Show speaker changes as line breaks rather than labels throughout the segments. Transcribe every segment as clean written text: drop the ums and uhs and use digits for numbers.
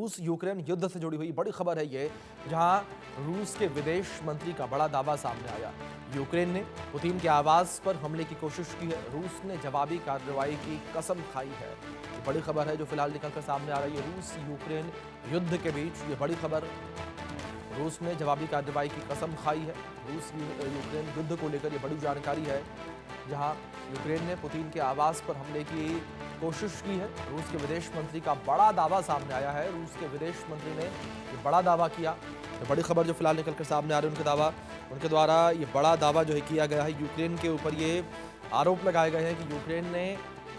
रूस यूक्रेन युद्ध से जुड़ी हुई बड़ी खबर है ये, जहां रूस के विदेश मंत्री का बड़ा दावा सामने आया। यूक्रेन ने पुतिन के आवास पर हमले की कोशिश की है, रूस ने जवाबी कार्रवाई की कसम खाई है। ये बड़ी खबर है जो फिलहाल निकलकर सामने आ रही है। रूस यूक्रेन युद्ध के बीच ये बड़ी खबर, रूस ने जवाबी कार्रवाई की कसम खाई है। रूस यूक्रेन युद्ध को लेकर ये बड़ी जानकारी है, जहां यूक्रेन ने पुतिन के आवास पर हमले की कोशिश की है। रूस के विदेश मंत्री का बड़ा दावा सामने आया है। रूस के विदेश मंत्री ने ये बड़ा दावा किया। तो बड़ी खबर जो फिलहाल निकलकर सामने आ रही है, उनके द्वारा ये बड़ा दावा जो है किया गया है। यूक्रेन के ऊपर ये आरोप लगाए गए हैं कि यूक्रेन ने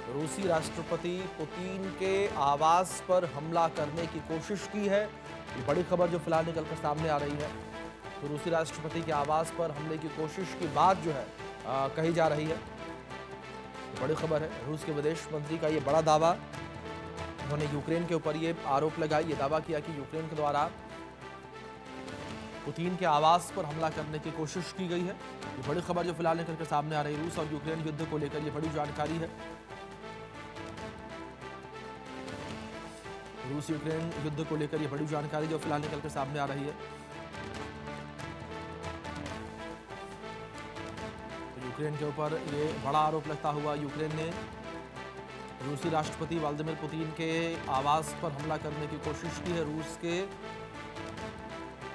रूसी राष्ट्रपति पुतिन के आवास पर हमला करने की कोशिश की है। ये बड़ी खबर जो फिलहाल निकलकर सामने आ रही है। तो रूसी राष्ट्रपति के आवास पर हमले की कोशिश की बात जो है कही जा रही है। बड़ी खबर है, रूस के विदेश मंत्री का ये बड़ा दावा। उन्होंने यूक्रेन के ऊपर ये आरोप लगाया, ये दावा किया कि यूक्रेन के द्वारा पुतिन के आवास पर हमला करने की कोशिश की गई है। ये बड़ी खबर जो फिलहाल निकलकर सामने आ रही है। रूस और यूक्रेन युद्ध को लेकर ये बड़ी जानकारी है। रूस यूक्रेन युद्ध को लेकर ये बड़ी जानकारी जो फिलहाल निकलकर सामने आ रही है। यूक्रेन के ऊपर ये बड़ा आरोप लगता हुआ यूक्रेन ने रूसी राष्ट्रपति व्लादिमीर पुतिन के आवास पर हमला करने की कोशिश की है। रूस के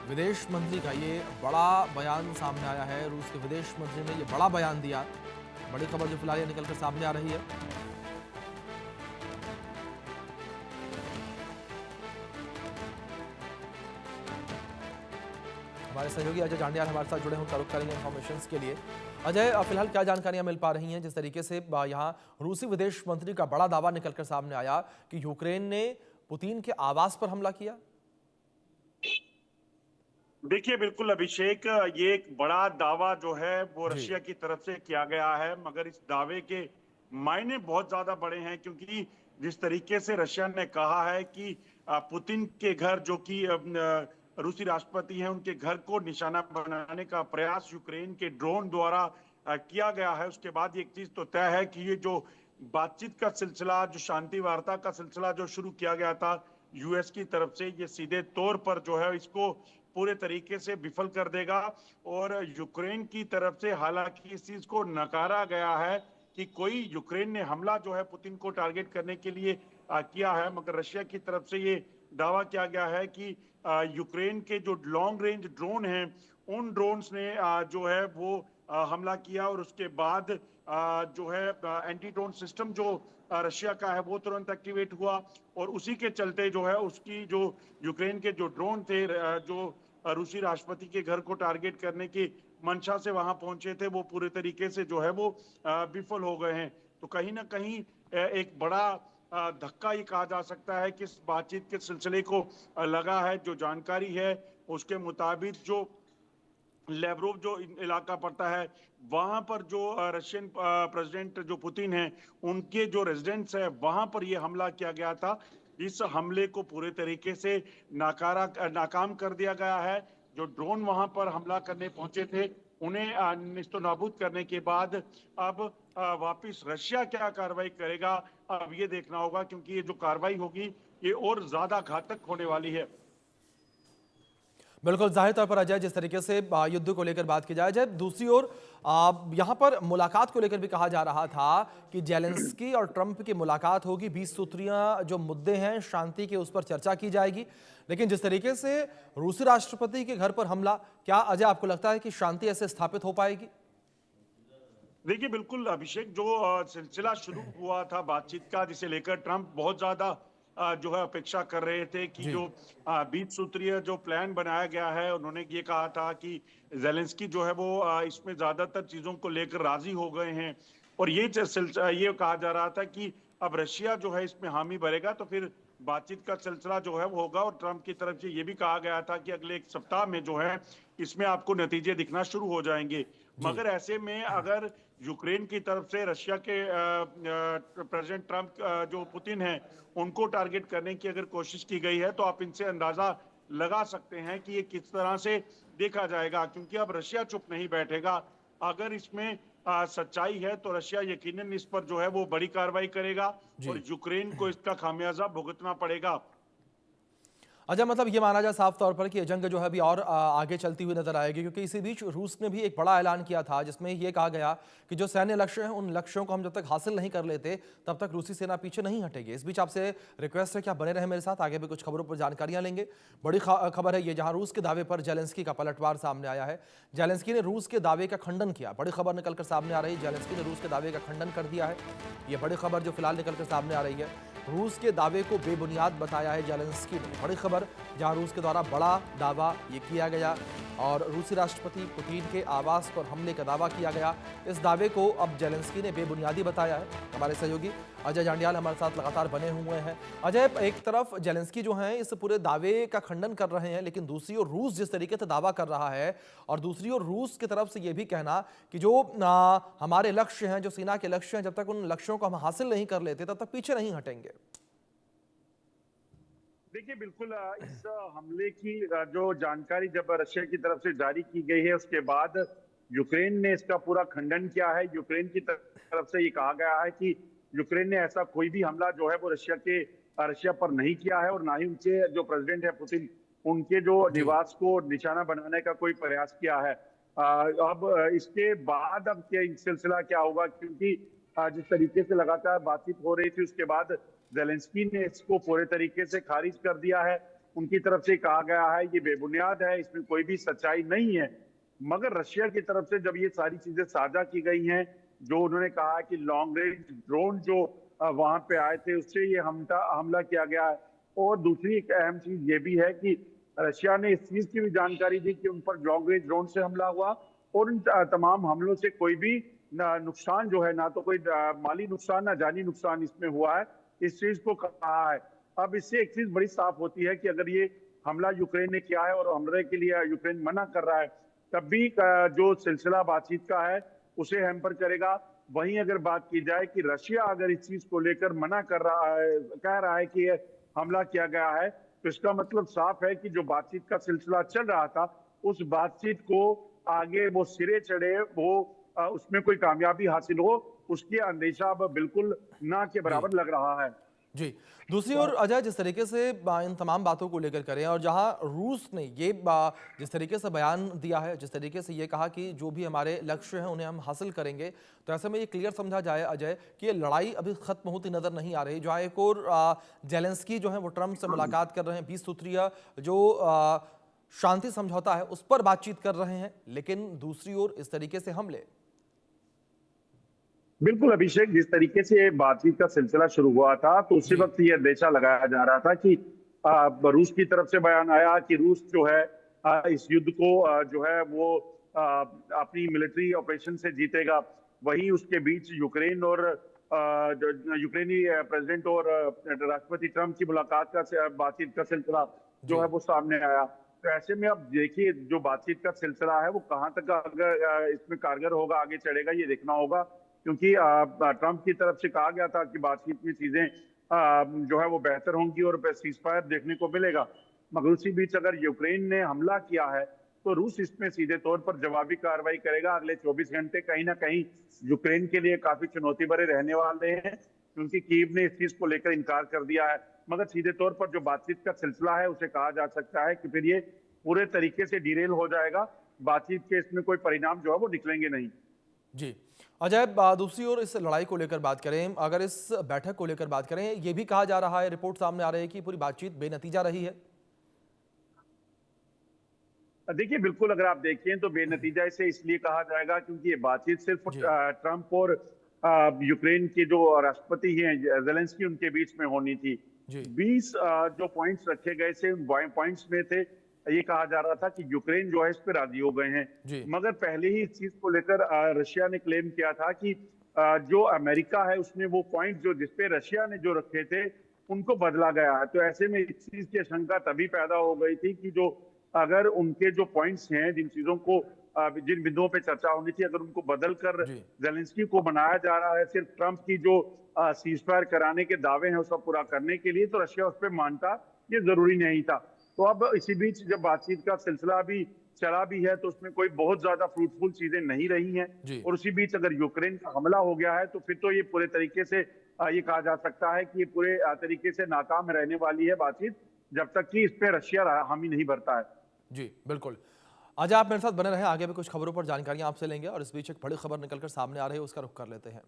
विदेश मंत्री का ये बड़ा बयान सामने आया है। रूस के विदेश मंत्री ने ये बड़ा बयान दिया। बड़ी खबर जो फिलहाल निकलकर सामने आ रही है। हमारे सहयोगी अजय जांडियाल हमारे साथ जुड़े हैं, उनका रुख करेंगे इन्फॉर्मेशन के लिए। अजय, फिलहाल क्या जानकारियां मिल पा रही हैं जिस तरीके से यहाँ रूसी विदेश मंत्री का बड़ा दावा निकलकर सामने आया कि यूक्रेन ने पुतिन के आवास पर हमला किया?
देखिए, बिल्कुल अभिषेक, ये एक बड़ा दावा जो है वो
जी।
रशिया की तरफ से किया गया है, मगर इस दावे के मायने बहुत ज्यादा बड़े हैं, क्योंकि जिस तरीके से रशिया ने कहा है कि पुतिन के घर, जो कि रूसी राष्ट्रपति हैं, उनके घर को निशाना बनाने का प्रयास यूक्रेन के ड्रोन द्वारा किया गया है, उसके बाद एक चीज तो तय है कि ये जो बातचीत का सिलसिला, जो शांति वार्ता का सिलसिला जो शुरू किया गया था यूएस की तरफ से, ये सीधे तौर पर जो है इसको पूरे तरीके से विफल कर देगा। और यूक्रेन की तरफ से हालांकि इस चीज को नकारा गया है कि कोई यूक्रेन ने हमला जो है पुतिन को टारगेट करने के लिए किया है, मगर रशिया की तरफ से ये दावा किया गया है कि यूक्रेन के जो लॉन्ग रेंज ड्रोन हैं, उन ड्रोन्स ने जो है वो हमला किया, और उसके बाद जो है एंटी ड्रोन सिस्टम जो रशिया का है वो तुरंत एक्टिवेट हुआ, और उसी के चलते जो है उसकी जो यूक्रेन के जो ड्रोन थे, जो रूसी राष्ट्रपति के घर को टारगेट करने की मंशा से वहां पहुंचे थे, वो पूरे तरीके से जो है वो विफल हो गए हैं। तो कहीं ना कहीं एक बड़ा धक्का ये कहा जा सकता है कि इस बातचीत के सिलसिले को लगा है। जो जानकारी है उसके मुताबिक जो लेवरोव जो इलाका पड़ता है, वहां पर जो रशियन प्रेसिडेंट जो पुतिन है, उनके जो रेजिडेंट्स है, वहां पर ये हमला किया गया था। इस हमले को पूरे तरीके से नाकाम कर दिया गया है। जो ड्रोन वहां पर हमला करने पहुंचे थे, उन्हें निस्तो नाबूद करने के बाद अब वापिस रशिया क्या कार्रवाई करेगा, अब ये देखना होगा, क्योंकि ये जो कार्रवाई होगी ये और ज्यादा घातक होने वाली है।
बिल्कुल, जाहिर तौर पर अजय, जिस तरीके से युद्ध को लेकर बात की जाए, अजय दूसरी ओर यहाँ पर मुलाकात को लेकर भी कहा जा रहा था कि जेलेंस्की और ट्रंप की मुलाकात होगी, 20 सूत्रीय जो मुद्दे हैं शांति के, उस पर चर्चा की जाएगी। लेकिन जिस तरीके से रूसी राष्ट्रपति के घर पर हमला, क्या अजय आपको लगता है कि शांति ऐसे स्थापित हो पाएगी?
देखिए, बिल्कुल अभिषेक, जो सिलसिला शुरू हुआ था बातचीत का, जिसे लेकर ट्रंप बहुत ज्यादा जो है अपेक्षा कर रहे थे कि
जी।
जो 20 सूत्रीय जो प्लान बनाया गया है, उन्होंने ये कहा था कि जेलेंस्की जो है वो इसमें ज्यादातर चीजों को लेकर राजी हो गए हैं, और ये कहा जा रहा था कि अब रशिया जो है इसमें हामी भरेगा तो फिर बातचीत का सिलसिला जो है वो होगा। और ट्रंप की तरफ से ये भी कहा गया था कि अगले एक सप्ताह में जो है इसमें आपको नतीजे दिखना शुरू हो जाएंगे।
जी।
मगर ऐसे में अगर यूक्रेन की तरफ से रशिया के प्रेसिडेंट ट्रंप, जो पुतिन है, उनको टारगेट करने की अगर कोशिश की गई है, तो आप इनसे अंदाजा लगा सकते हैं कि ये किस तरह से देखा जाएगा, क्योंकि अब रशिया चुप नहीं बैठेगा। अगर इसमें सच्चाई है तो रशिया यकीनन इस पर जो है वो बड़ी कार्रवाई करेगा, और
जी।
यूक्रेन को इसका खामियाजा भुगतना पड़ेगा।
अच्छा, मतलब ये माना जाए साफ तौर पर कि ये जंग जो है अभी और आगे चलती हुई नजर आएगी, क्योंकि इसी बीच रूस ने भी एक बड़ा ऐलान किया था जिसमें ये कहा गया कि जो सैन्य लक्ष्य हैं उन लक्ष्यों को हम जब तक हासिल नहीं कर लेते तब तक रूसी सेना पीछे नहीं हटेगी। इस बीच आपसे रिक्वेस्ट है कि आप बने रहे मेरे साथ, आगे भी कुछ खबरों पर जानकारियां लेंगे। बड़ी खबर है ये, जहां रूस के दावे पर जेलेंस्की का पलटवार सामने आया है। जेलेंस्की ने रूस के दावे का खंडन किया। बड़ी खबर निकलकर सामने आ रही है, जेलेंस्की ने रूस के दावे का खंडन कर दिया है। ये बड़ी खबर जो फिलहाल निकलकर सामने आ रही है, रूस के दावे को बेबुनियाद बताया है जेलेंस्की ने। बड़ी खबर जहां रूस के द्वारा बड़ा दावा ये किया गया और रूसी राष्ट्रपति पुतिन के आवास पर हमले का दावा किया गया। इस दावे को अब जेलेंस्की ने बेबुनियादी बताया है। हमारे सहयोगी अजय जांडियाल हमारे साथ लगातार बने हुए हैं। अजय, एक तरफ जेलेंस्की जो हैं इस पूरे दावे का खंडन कर रहे हैं, लेकिन दूसरी ओर रूस जिस तरीके से दावा कर रहा है और दूसरी ओर रूस की तरफ से ये भी कहना कि जो हमारे लक्ष्य हैं, जो सेना के लक्ष्य हैं, जब तक उन लक्ष्यों को हम हासिल नहीं कर लेते तब तक पीछे नहीं हटेंगे।
देखिए, बिल्कुल इस हमले की जो जानकारी जब रशिया की तरफ से जारी की गई है उसके बाद यूक्रेन ने इसका पूरा खंडन किया है। यूक्रेन की तरफ से ये कहा गया है कि यूक्रेन ने ऐसा कोई भी हमला जो है वो रशिया पर नहीं किया है और ना ही उनके जो प्रेसिडेंट है पुतिन, उनके जो निवास को निशाना बनाने का कोई प्रयास किया है। अब इसके बाद अब क्या सिलसिला क्या होगा, क्योंकि जिस तरीके से लगातार बातचीत हो रही थी उसके बाद जेलेंस्की ने इसको पूरे तरीके से खारिज कर दिया है। उनकी तरफ से कहा गया है ये बेबुनियाद है, इसमें कोई भी सच्चाई नहीं है। मगर रशिया की तरफ से जब ये सारी चीजें साझा की गई हैं, जो उन्होंने कहा कि लॉन्ग रेंज ड्रोन जो वहां पे आए थे उससे ये हमला किया गया है। और दूसरी एक अहम चीज ये भी है कि रशिया ने इस चीज की भी जानकारी दी कि उन पर लॉन्ग रेंज ड्रोन से हमला हुआ और उन तमाम हमलों से कोई भी नुकसान जो है, ना तो कोई माली नुकसान ना जानी नुकसान इसमें हुआ है, इस चीज को कहा है। अब इससे एक चीज बड़ी साफ होती है कि अगर ये हमला यूक्रेन ने किया है और हमले के लिए यूक्रेन मना कर रहा है, तब भी जो सिलसिला बातचीत का है उसे हैम्पर करेगा। वहीं अगर बात की जाए कि रशिया अगर इस चीज को लेकर मना कर रहा है, कह रहा है कि हमला किया गया है, तो इसका मतलब साफ है कि जो बातचीत का सिलसिला चल रहा था उस बातचीत को आगे वो सिरे चढ़े, वो उसमें कोई कामयाबी हासिल हो, उसकी अंदेशा अब बिल्कुल ना के बराबर लग रहा है।
जी, दूसरी ओर अजय, जिस तरीके से इन तमाम बातों को लेकर करें और जहां रूस ने ये जिस तरीके से बयान दिया है, जिस तरीके से ये कहा कि जो भी हमारे लक्ष्य हैं उन्हें हम हासिल करेंगे, तो ऐसे में ये क्लियर समझा जाए अजय कि ये लड़ाई अभी खत्म होती नजर नहीं आ रही। जहां एक और जेलेंस्की जो है वो ट्रंप से मुलाकात कर रहे हैं, 20 सूत्रीय जो शांति समझौता है उस पर बातचीत कर रहे हैं, लेकिन दूसरी ओर इस तरीके से हमले।
बिल्कुल अभिषेक, जिस तरीके से बातचीत का सिलसिला शुरू हुआ था तो उसी वक्त ये अंदेशा लगाया जा रहा था कि रूस की तरफ से बयान आया कि रूस जो है इस युद्ध को जो है वो अपनी मिलिट्री ऑपरेशन से जीतेगा। वहीं उसके बीच यूक्रेन और यूक्रेनी प्रेसिडेंट और राष्ट्रपति ट्रंप की मुलाकात का बातचीत का सिलसिला जो है वो सामने आया। तो ऐसे में अब देखिए जो बातचीत का सिलसिला है वो कहाँ तक अगर इसमें कारगर होगा, आगे चढ़ेगा, ये देखना होगा। क्योंकि ट्रंप की तरफ से कहा गया था कि बातचीत में चीजें जो है वो बेहतर होंगी और सीजफायर देखने को मिलेगा। मगर उसी बीच अगर यूक्रेन ने हमला किया है तो रूस इसमें सीधे तौर पर जवाबी कार्रवाई करेगा। अगले 24 घंटे कहीं ना कहीं यूक्रेन के लिए काफी चुनौती भरे रहने वाले हैं, क्योंकि कीव ने इस चीज को लेकर इनकार कर दिया है। मगर सीधे तौर पर जो बातचीत का सिलसिला है उसे कहा जा सकता है कि फिर ये पूरे तरीके से डिरेल हो जाएगा। बातचीत के इसमें कोई परिणाम जो है वो निकलेंगे नहीं।
जी अजय, दूसरी ओर इस लड़ाई को लेकर बात करें, अगर इस बैठक को लेकर बात करें, यह भी कहा जा रहा है, रिपोर्ट सामने आ रही है कि पूरी बातचीत बेनतीजा रही है।
देखिए, बिल्कुल अगर आप देखें तो बेनतीजा इसे इसलिए कहा जाएगा क्योंकि ये बातचीत सिर्फ ट्रंप और यूक्रेन के जो राष्ट्रपति हैं जेलेंस्की उनके बीच में होनी थी। 20 जो पॉइंट्स रखे गए थे उन पॉइंट्स में थे ये कहा जा रहा था कि यूक्रेन जो है इस पे राजी हो गए हैं। मगर पहले ही इस चीज को लेकर रशिया ने क्लेम किया था कि जो अमेरिका है उसने वो पॉइंट जो जिसपे रशिया ने जो रखे थे उनको बदला गया है। तो ऐसे में इस चीज की आशंका तभी पैदा हो गई थी कि जो अगर उनके जो पॉइंट्स हैं, जिन चीजों को जिन बिंदुओं पे चर्चा होनी थी, अगर उनको बदल कर जेलेंस्की को बनाया जा रहा है सिर्फ ट्रंप की जो सीजफायर कराने के दावे हैं उसको पूरा करने के लिए, तो रशिया उस पर मानता, ये जरूरी नहीं था। तो अब इसी बीच जब बातचीत का सिलसिला भी चला भी है तो उसमें कोई बहुत ज्यादा फ्रूटफुल चीजें नहीं रही हैं। और उसी बीच अगर यूक्रेन का हमला हो गया है तो फिर तो ये पूरे तरीके से ये कहा जा सकता है कि ये पूरे तरीके से नाकाम रहने वाली है बातचीत। जब तक कि इस पे रशिया हामी नहीं भरता है।
जी, बिल्कुल। आज आप मेरे साथ बने रहें, आगे भी कुछ खबरों पर जानकारियाँ आपसे लेंगे और इस बीच एक बड़ी खबर निकल कर सामने आ रही है, उसका रुख कर लेते हैं।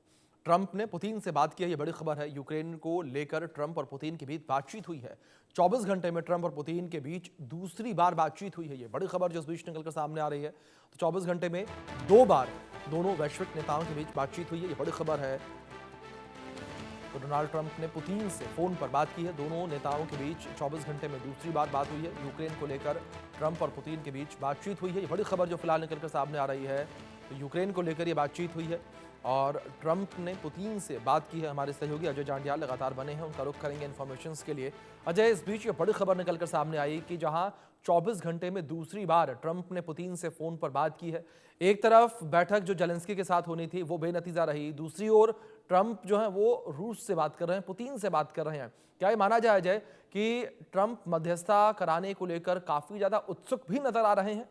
ट्रंप ने पुतिन से बात की है, ये बड़ी खबर है। यूक्रेन को लेकर ट्रंप और पुतिन के बीच बातचीत हुई है। 24 घंटे में ट्रंप और पुतिन के बीच दूसरी बार बातचीत हुई है, ये बड़ी खबर जो इस बीच निकल कर सामने आ रही है। तो 24 घंटे में 2 बार दोनों वैश्विक नेताओं के बीच बातचीत हुई है, ये बड़ी खबर है। तो डोनाल्ड ट्रंप ने पुतिन से फोन पर बात की है। दोनों नेताओं के बीच 24 घंटे में दूसरी बार बात हुई है। यूक्रेन को लेकर ट्रंप और पुतिन के बीच बातचीत हुई है, ये बड़ी खबर जो फिलहाल निकलकर सामने आ रही है। तो यूक्रेन को लेकर ये बातचीत हुई है और ट्रंप ने पुतिन से बात की है। हमारे सहयोगी अजय जांडियाल लगातार बने हैं, उनका रुख करेंगे इन्फॉर्मेशन के लिए। अजय, इस बीच ये बड़ी खबर निकलकर सामने आई कि जहां 24 घंटे में दूसरी बार ट्रंप ने पुतिन से फोन पर बात की है। एक तरफ बैठक जो जेलेंस्की के साथ होनी थी वो बेनतीजा रही, दूसरी ओर ट्रंप जो है वो रूस से बात कर रहे हैं, पुतिन से बात कर रहे हैं। क्या ये माना जाए अजय कि ट्रंप मध्यस्थता कराने को लेकर काफी ज्यादा उत्सुक भी नजर आ रहे हैं?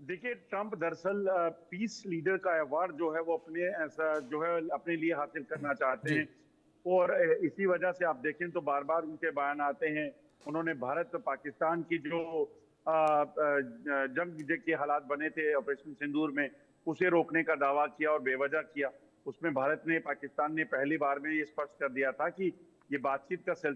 देखिए, ट्रंप दरअसल पीस लीडर का अवार्ड जो है वो अपने ऐसा जो है अपने लिए हासिल करना चाहते हैं और इसी वजह से आप देखें तो बार बार उनके बयान आते हैं। उन्होंने भारत और पाकिस्तान की जो जंग के हालात बने थे ऑपरेशन सिंदूर में, उसे रोकने का दावा किया और बेवजह किया। उसमें भारत ने, पाकिस्तान ने पहली बार में ये स्पष्ट कर दिया था कि ये बातचीत का सिलसिला